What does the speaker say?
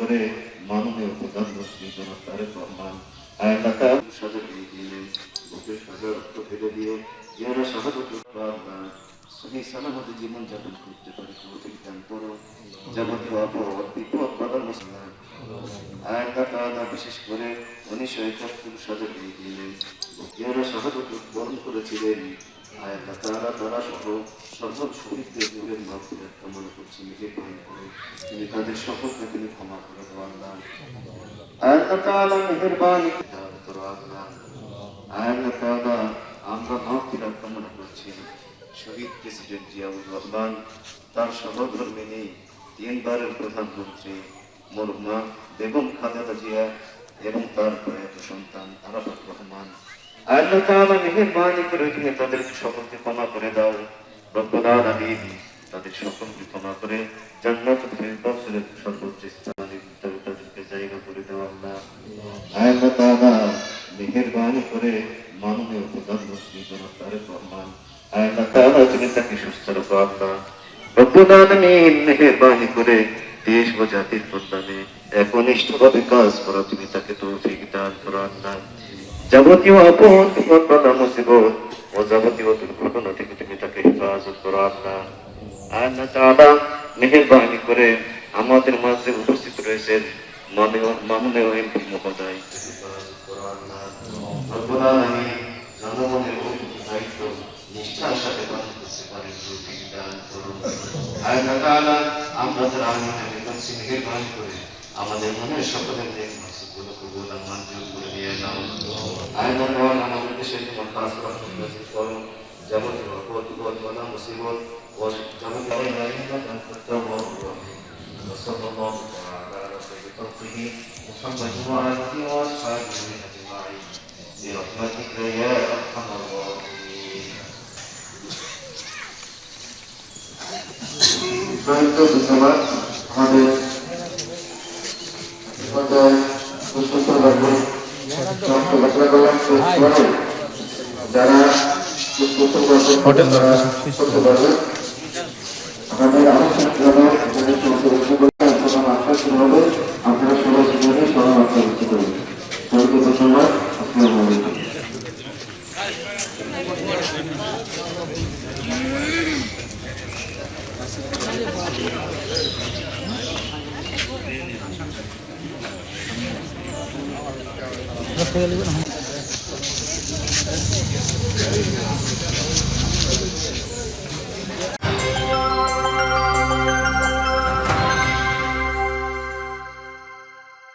করে মাননীয় প্রধানমন্ত্রী জনাব তারেক রহমান সাজা দিয়ে দিলেন, বুকে সাজা রক্ত ফেলে দিয়ে যারা শাহাদত সহি সালামতে জীবন যাপন করতে পারে তৌফিক দান করো। যাবতীয় আপদ বিপদ বাধার মুসলিম আল্লাহ তাআলা বিশেষ করে 1971 সালে দিয়ে দিলেন, যারা শাহাদত বরণ করেছিলেন আল্লাহ তাআলা তারা সহ সকল শহীদদের রূহের মাগফিরাত কামনা করছি। নিজের করে তিনি তাদের সকলকে তিনি ক্ষমা করে দেওয়া আল্লাহ। আল্লাহ তাআলা মেহেরবানি করো আল্লাহ। আল্লাহ তাআলা আমরা মাগফিরাত কামনা করছি শহীদ প্রেসিডেন্ট জিয়াউর রহমান, তার সহধর্মিণী, তিনবারের প্রধানমন্ত্রী মরহুমা বেগম খালেদা জিয়া এবং তার প্রয়াত সন্তান আরাফাত রহমান। আল্লাহ তাআলা মেহেরবানি করে তুমি তাদের সকলকে ক্ষমা করে দাও। রব্বুল আলামিন তাদের সকলকে ক্ষমা করে জান্নাতুল ফিরদাউসের সর্বোচ্চ স্থানে তাদেরকে জায়গা করে দাও আল্লাহ। আল্লাহ তাআলা মেহেরবানি করে মাননীয় প্রধানমন্ত্রী জনাব তারেক রহমান, আল্লাহ তাআলা তুমি তাকে সুস্থ রাখো আল্লাহ। রব্বুল আলামিন মেহেরবানি করে দেশ ও জাতির কল্যাণে একনিষ্ঠভাবে কাজ করা তুমি তাকে তৌফিক দান করো আল্লাহ। যাবতীয় আপদ বিপদ বাধা মুসিবত ও যাবতীয় দুর্ঘটনা থেকে তুমি তাকে হেফাজত করো আল্লাহ। আল্লাহ তাআলা মেহেরবানি করে আমাদের মাঝে উপস্থিত রয়েছেন মাননীয় এমপি মহোদয়, হেফাজত করো আল্লাহ। রব্বুল আলামিন জনগণের দায়িত্ব নিষ্ঠার সাথে পালন করতে পারেন তৌফিক দান করুন। আল্লাহ তাআলা আমরা যারা আমিনকে করছি মেহেরবানি করে আমাদের মনের সকলের নেক মাকসুদগুলো কবুল আর মঞ্জুর করে দিয়ে নাও। আল্লাহ তাআলা আমাদের দেশের জন্য কাজ করুন, যাবতীয় আপদ বিপদ বাধা মুসিবত ও যাবতীয় দান করতে হবে। সাল্লাল্লাহু আলা রাসূলিহি মুহাম্মদ ওয়া আলিহি ওয়া আসহাবিহি আজমাইন বিরহমাতিকা ইয়া আরহামার রাহিমিন। আমাদের যারা হোটেল আপনারা সবাই সেখানে শরণার্থী করতে পারবেন। সবাইকে ধন্যবাদ। আসসালামু আলাইকুম। Gracias.